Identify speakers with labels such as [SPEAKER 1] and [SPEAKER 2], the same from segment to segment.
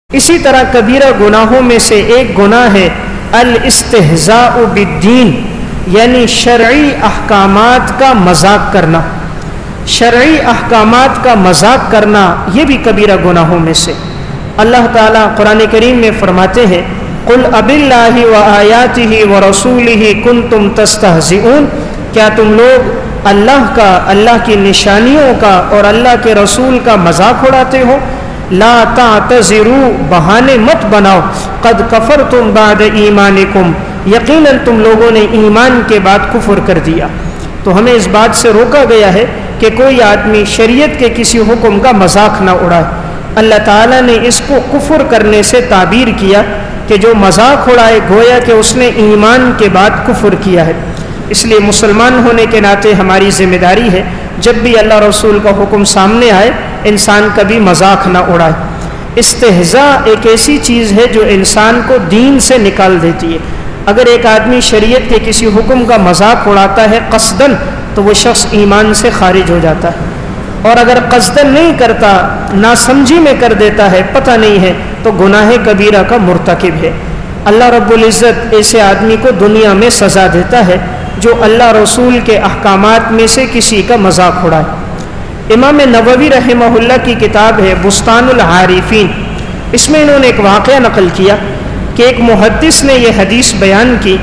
[SPEAKER 1] اسی طرح کبیرہ گناہوں میں سے ایک گناہ ہے الاستہزاء بالدین، یعنی شرعی احکامات کا مذاق کرنا۔ شرعی احکامات کا مذاق کرنا یہ بھی کبیرہ گناہوں میں سے۔ اللہ تعالیٰ قرآن کریم میں فرماتے ہیں قُلْ أَبِاللَّهِ وَآيَاتِهِ وَرَسُولِهِ كُنْتُمْ تَسْتَهْزِئُونَ، کیا تم لوگ اللہ کا، اللہ کی نشانیوں کا اور اللہ کے رسول کا مذاق اڑاتے ہو؟ لا تعتذروا، بہانے مت بناؤ، قد کفرتم بعد ایمانکم، یقیناً تم لوگوں نے ایمان کے بعد کفر کر دیا۔ تو ہمیں اس بات سے روکا گیا ہے کہ کوئی آدمی شریعت کے کسی حکم کا مذاق نہ اڑائے۔ اللہ تعالیٰ نے اس کو کفر کرنے سے تعبیر کیا کہ جو مذاق اڑائے گویا کہ اس نے ایمان کے بعد کفر کیا ہے۔ اس لیے مسلمان ہونے کے ناطے ہماری ذمہ داری ہے جب بھی اللہ رسول کا حکم سامنے آئے انسان کبھی مذاق نہ اڑائے۔ استہزاء ایک ایسی چیز ہے جو انسان کو دین سے نکال دیتی ہے۔ اگر ایک آدمی شریعت کے کسی حکم کا مذاق اڑاتا ہے قصداً تو وہ شخص ایمان سے خارج ہو جاتا ہے، اور اگر قصداً نہیں کرتا، ناسمجھی میں کر دیتا ہے، پتہ نہیں ہے، تو گناہ کبیرہ کا مرتکب ہے۔ اللہ رب العزت ایسے آدمی کو دنیا میں سزا دیتا ہے جو اللہ رسول کے احکامات میں سے کسی کا مذاق اڑائے۔ امام نووی رحمہ اللہ کی کتاب ہے بستان العارفین، اس میں انہوں نے ایک واقعہ نقل کیا کہ ایک محدث نے یہ حدیث بیان کی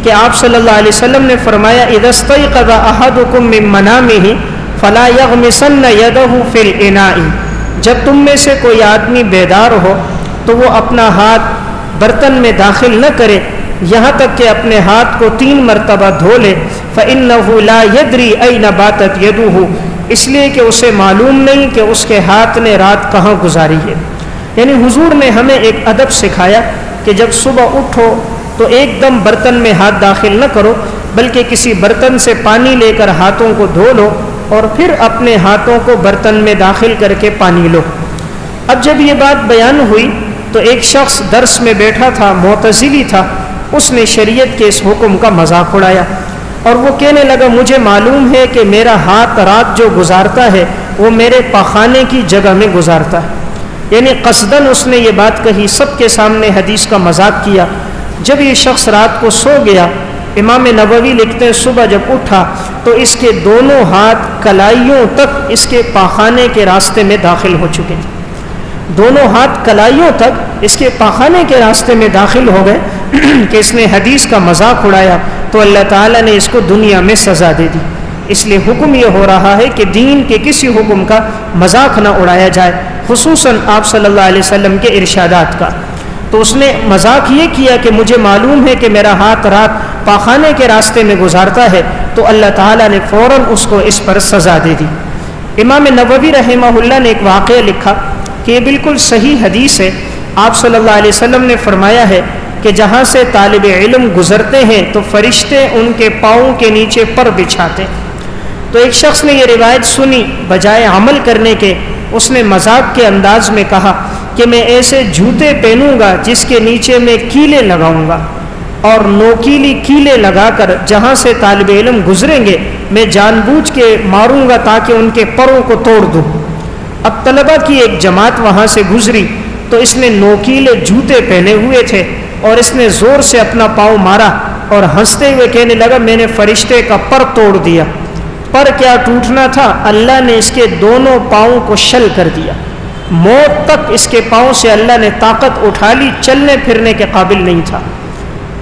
[SPEAKER 1] کہ آپ صلی اللہ علیہ وسلم نے فرمایا اذا استيقظ احدكم من منامه فلا يغمسن يده في الاناء، جب تم میں سے کوئی آدمی بیدار ہو تو وہ اپنا ہاتھ برتن میں داخل نہ کرے یہاں تک کہ اپنے ہاتھ کو 3 مرتبہ دھو لے، فإنه لا يدري أين باتت يده، اس لیے کہ اسے معلوم نہیں کہ اس کے ہاتھ نے رات کہاں گزاری ہے۔ یعنی حضور نے ہمیں ایک ادب سکھایا کہ جب صبح اٹھو تو ایک دم برتن میں ہاتھ داخل نہ کرو، بلکہ کسی برتن سے پانی لے کر ہاتھوں کو دھو لو اور پھر اپنے ہاتھوں کو برتن میں داخل کر کے پانی لو۔ اب جب یہ بات بیان ہوئی تو ایک شخص درس میں بیٹھا تھا، معتزلی تھا، اس نے شریعت کے اس حکم کا مذاق اڑایا اور وہ کہنے لگا مجھے معلوم ہے کہ میرا ہاتھ رات جو گزارتا ہے وہ میرے پاخانے کی جگہ میں گزارتا ہے۔ یعنی قصداً اس نے یہ بات کہی، سب کے سامنے حدیث کا مذاق کیا۔ جب یہ شخص رات کو سو گیا، امام نووی لکھتے ہیں صبح جب اٹھا تو اس کے دونوں ہاتھ کلائیوں تک اس کے پاخانے کے راستے میں داخل ہو چکے تھے۔ دونوں ہاتھ کلائیوں تک اس کے پاخانے کے راستے میں داخل ہو گئے کہ اس نے حدیث کا مذاق اڑایا تو اللہ تعالیٰ نے اس کو دنیا میں سزا دے دی۔ اس لیے حکم یہ ہو رہا ہے کہ دین کے کسی حکم کا مذاق نہ اڑایا جائے، خصوصاً آپ صلی اللہ علیہ وسلم کے ارشادات کا۔ تو اس نے مذاق یہ کیا کہ مجھے معلوم ہے کہ میرا ہاتھ رات پاخانے کے راستے میں گزارتا ہے، تو اللہ تعالیٰ نے فوراً اس کو اس پر سزا دے دی۔ امام نووی رحمہ اللہ نے ایک واقعہ لکھا کہ یہ بالکل صحیح حدیث ہے۔ آپ صلی اللہ علیہ وسلم نے فرمایا ہے کہ جہاں سے طالب علم گزرتے ہیں تو فرشتے ان کے پاؤں کے نیچے پر بچھاتے۔ تو ایک شخص نے یہ روایت سنی، بجائے عمل کرنے کے اس نے مذاق کے انداز میں کہا کہ میں ایسے جوتے پہنوں گا جس کے نیچے میں کیلیں لگاؤں گا، اور نوکیلی کیلیں لگا کر جہاں سے طالب علم گزریں گے میں جان بوجھ کے ماروں گا تاکہ ان کے پروں کو توڑ دوں۔ اب طلبہ کی ایک جماعت وہاں سے گزری تو اس نے نوکیلے جوتے پہنے ہوئے تھے اور اس نے زور سے اپنا پاؤں مارا اور ہنستے ہوئے کہنے لگا میں نے فرشتے کا پر توڑ دیا۔ پر کیا ٹوٹنا تھا، اللہ نے اس کے دونوں پاؤں کو شل کر دیا۔ موت تک اس کے پاؤں سے اللہ نے طاقت اٹھا لی، چلنے پھرنے کے قابل نہیں تھا،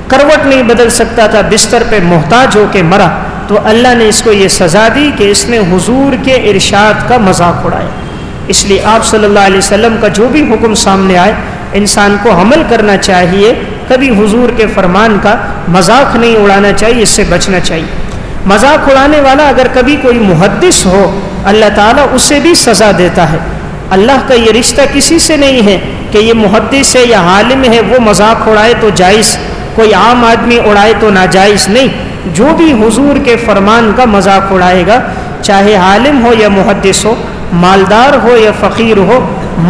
[SPEAKER 1] کروٹ نہیں بدل سکتا تھا، بستر پہ محتاج ہو کے مرا۔ تو اللہ نے اس کو یہ سزا دی کہ اس نے حضور کے ارشاد کا مذاق اڑایا۔ اس لیے آپ صلی اللہ علیہ وسلم کا جو بھی حکم سامنے آئے انسان کو عمل کرنا چاہیے، کبھی حضور کے فرمان کا مذاق نہیں اڑانا چاہیے، اس سے بچنا چاہیے۔ مذاق اڑانے والا اگر کبھی کوئی محدث ہو اللہ تعالیٰ اسے بھی سزا دیتا ہے۔ اللہ کا یہ رشتہ کسی سے نہیں ہے کہ یہ محدث ہے یا عالم ہے وہ مذاق اڑائے تو جائز، کوئی عام آدمی اڑائے تو ناجائز نہیں۔ جو بھی حضور کے فرمان کا مذاق اڑائے گا، چاہے عالم ہو یا محدث ہو، مالدار ہو یا فقیر ہو،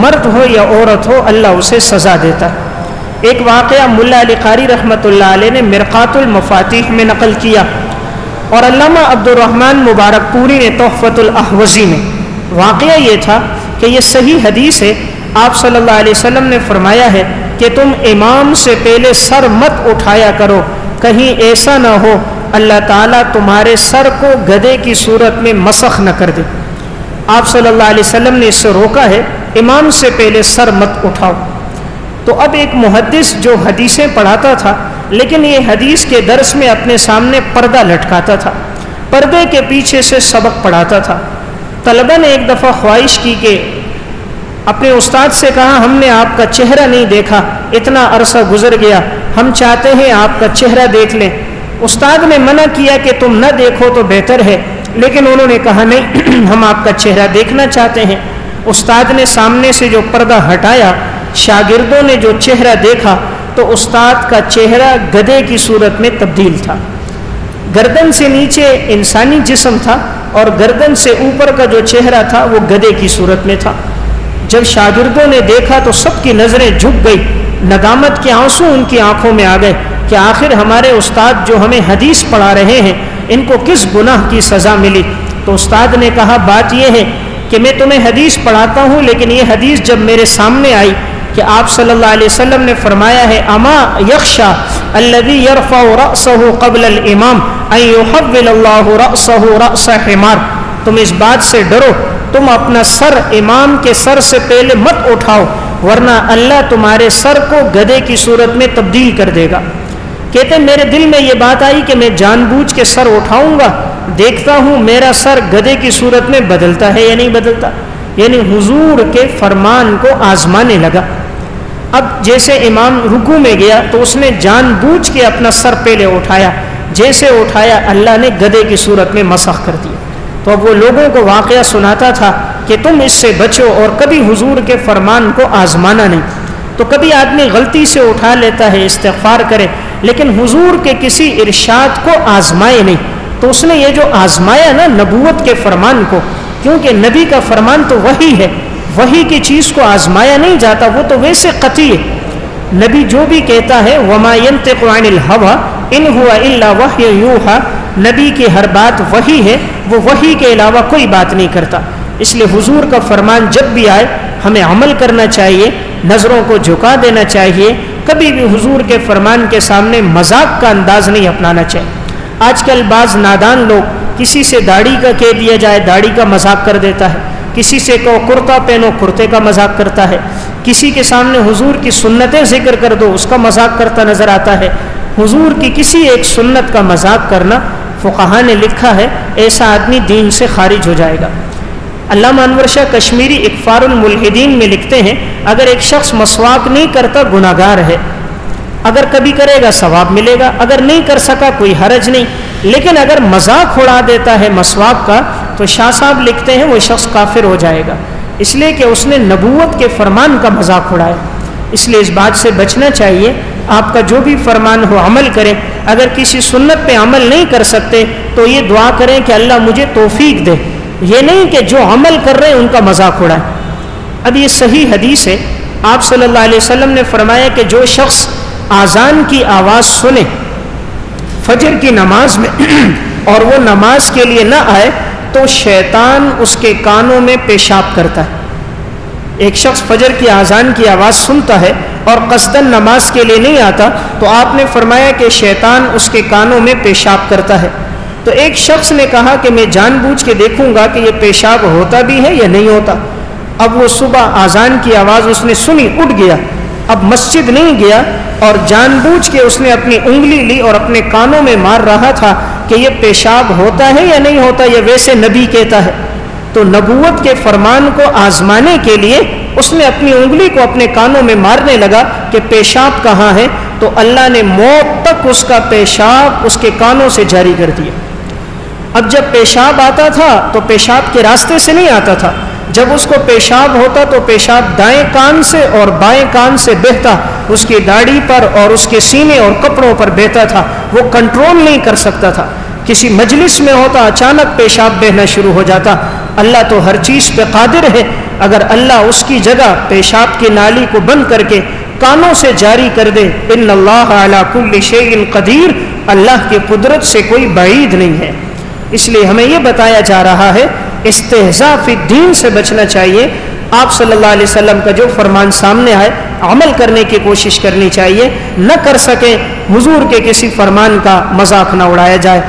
[SPEAKER 1] مرد ہو یا عورت ہو، اللہ اسے سزا دیتا ہے۔ ایک واقعہ ملا علی قاری رحمۃ اللہ علیہ نے مرقات المفاتیح میں نقل کیا اور علامہ عبد الرحمن مبارک پوری نے تحفۃ الاحوزی میں۔ واقعہ یہ تھا کہ یہ صحیح حدیث ہے، آپ صلی اللہ علیہ وسلم نے فرمایا ہے کہ تم امام سے پہلے سر مت اٹھایا کرو، کہیں ایسا نہ ہو اللہ تعالیٰ تمہارے سر کو گدھے کی صورت میں مسخ نہ کر دے۔ آپ صلی اللہ علیہ وسلم نے اس سے روکا ہے، امام سے پہلے سر مت اٹھاؤ۔ تو اب ایک محدث جو حدیثیں پڑھاتا تھا لیکن یہ حدیث کے درس میں اپنے سامنے پردہ لٹکاتا تھا، پردے کے پیچھے سے سبق پڑھاتا تھا۔ طلبہ نے ایک دفعہ خواہش کی کہ اپنے استاد سے کہا ہم نے آپ کا چہرہ نہیں دیکھا، اتنا عرصہ گزر گیا، ہم چاہتے ہیں آپ کا چہرہ دیکھ لیں۔ استاد نے منع کیا کہ تم نہ دیکھو تو بہتر ہے، لیکن انہوں نے کہا نہیں ہم آپ کا چہرہ دیکھنا چاہتے ہیں۔ استاد نے سامنے سے جو پردہ ہٹایا، شاگردوں نے جو چہرہ دیکھا تو استاد کا چہرہ گدھے کی صورت میں تبدیل تھا۔ گردن سے نیچے انسانی جسم تھا اور گردن سے اوپر کا جو چہرہ تھا وہ گدھے کی صورت میں تھا۔ جب شاگردوں نے دیکھا تو سب کی نظریں جھک گئی، ندامت کے آنسو ان کی آنکھوں میں آ گئے کہ آخر ہمارے استاد جو ہمیں حدیث پڑھا رہے ہیں ان کو کس گناہ کی سزا ملی۔ تو استاد نے کہا بات یہ ہے کہ میں تمہیں حدیث پڑھاتا ہوں، لیکن یہ حدیث جب میرے سامنے آئی کہ آپ صلی اللہ علیہ وسلم نے فرمایا ہے اما یخشا الذی یرفع رأسہ قبل الامام ان یحول اللہ رأسہ رأس حمار، تم اس بات سے ڈرو تم اپنا سر امام کے سر سے پہلے مت اٹھاؤ ورنہ اللہ تمہارے سر کو گدھے کی صورت میں تبدیل کر دے گا۔ کہتے ہیں میرے دل میں یہ بات آئی کہ میں جان بوجھ کے سر اٹھاؤں گا، دیکھتا ہوں میرا سر گدھے کی صورت میں بدلتا ہے یا نہیں بدلتا، یعنی حضور کے فرمان کو آزمانے لگا۔ اب جیسے امام رکوع میں گیا تو اس نے جان بوجھ کے اپنا سر پہلے اٹھایا، جیسے اٹھایا اللہ نے گدھے کی صورت میں مسخ کر دیا۔ تو اب وہ لوگوں کو واقعہ سناتا تھا کہ تم اس سے بچو اور کبھی حضور کے فرمان کو آزمانا نہیں۔ تو کبھی آدمی غلطی سے اٹھا لیتا ہے، استغفار کرے، لیکن حضور کے کسی ارشاد کو آزمائے نہیں۔ تو اس نے یہ جو آزمایا نا نبوت کے فرمان کو، کیونکہ نبی کا فرمان تو وحی ہے، وحی کی چیز کو آزمایا نہیں جاتا، وہ تو ویسے قطعی ہے۔ نبی جو بھی کہتا ہے وما ينطق عن الهوى ان هو الا وحی یوحى، نبی کی ہر بات وحی ہے، وہ وحی کے علاوہ کوئی بات نہیں کرتا۔ اس لیے حضور کا فرمان جب بھی آئے ہمیں عمل کرنا چاہیے، نظروں کو جھکا دینا چاہیے، کبھی بھی حضور کے فرمان کے سامنے مذاق کا انداز نہیں اپنانا چاہیے۔ آج کل بعض نادان لوگ کسی سے داڑھی کا کہہ دیا جائے داڑھی کا مذاق کر دیتا ہے، کسی سے کہو کرتا پہنو کرتے کا مذاق کرتا ہے، کسی کے سامنے حضور کی سنتیں ذکر کر دو اس کا مذاق کرتا نظر آتا ہے۔ حضور کی کسی ایک سنت کا مذاق کرنا فقہا نے لکھا ہے ایسا آدمی دین سے خارج ہو جائے گا۔ علامہ انور شاہ کشمیری اکفار الملحدین میں لکھتے ہیں اگر ایک شخص مسواک نہیں کرتا گناہ گار ہے، اگر کبھی کرے گا ثواب ملے گا، اگر نہیں کر سکا کوئی حرج نہیں، لیکن اگر مذاق اڑا دیتا ہے مسواک کا تو شاہ صاحب لکھتے ہیں وہ شخص کافر ہو جائے گا، اس لیے کہ اس نے نبوت کے فرمان کا مذاق اڑایا۔ اس لیے اس بات سے بچنا چاہیے، آپ کا جو بھی فرمان ہو عمل کریں، اگر کسی سنت پہ عمل نہیں کر سکتے تو یہ دعا کریں کہ اللہ مجھے توفیق دے، یہ نہیں کہ جو عمل کر رہے ہیں ان کا مذاق اڑائیں۔ اب یہ صحیح حدیث ہے، آپ صلی اللہ علیہ وسلم نے فرمایا کہ جو شخص آذان کی آواز سنے فجر کی نماز میں اور وہ نماز کے لیے نہ آئے تو شیطان اس کے کانوں میں پیشاب کرتا ہے۔ ایک شخص فجر کی آذان کی آواز سنتا ہے اور قصداً نماز کے لیے نہیں آتا تو آپ نے فرمایا کہ شیطان اس کے کانوں میں پیشاب کرتا ہے۔ تو ایک شخص نے کہا کہ میں جان بوجھ کے دیکھوں گا کہ یہ پیشاب ہوتا بھی ہے یا نہیں ہوتا۔ اب وہ صبح آذان کی آواز اس نے سنی، اٹھ گیا، اب مسجد نہیں گیا اور جان بوجھ کے اس نے اپنی انگلی لی اور اپنے کانوں میں مار رہا تھا کہ یہ پیشاب ہوتا ہے یا نہیں ہوتا، یہ ویسے نبی کہتا ہے۔ تو نبوت کے فرمان کو آزمانے کے لیے اس نے اپنی انگلی کو اپنے کانوں میں مارنے لگا کہ پیشاب کہاں ہے، تو اللہ نے موت تک اس کا پیشاب اس کے کانوں سے جاری کر دیا۔ اب جب پیشاب آتا تھا تو پیشاب کے راستے سے نہیں آتا تھا، جب اس کو پیشاب ہوتا تو پیشاب دائیں کان سے اور بائیں کان سے بہتا، اس کی داڑھی پر اور اس کے سینے اور کپڑوں پر بہتا تھا، وہ کنٹرول نہیں کر سکتا تھا۔ کسی مجلس میں ہوتا اچانک پیشاب بہنا شروع ہو جاتا۔ اللہ تو ہر چیز پہ قادر ہے، اگر اللہ اس کی جگہ پیشاب کی نالی کو بند کر کے کانوں سے جاری کر دے، ان اللہ علی کل شیء قدیر، اللہ کی قدرت سے کوئی بعید نہیں ہے۔ اس لیے ہمیں یہ بتایا جا رہا ہے استہزاء فی الدین سے بچنا چاہیے۔ آپ صلی اللہ علیہ وسلم کا جو فرمان سامنے آئے عمل کرنے کی کوشش کرنی چاہیے، نہ کر سکے حضور کے کسی فرمان کا مذاق نہ اڑایا جائے۔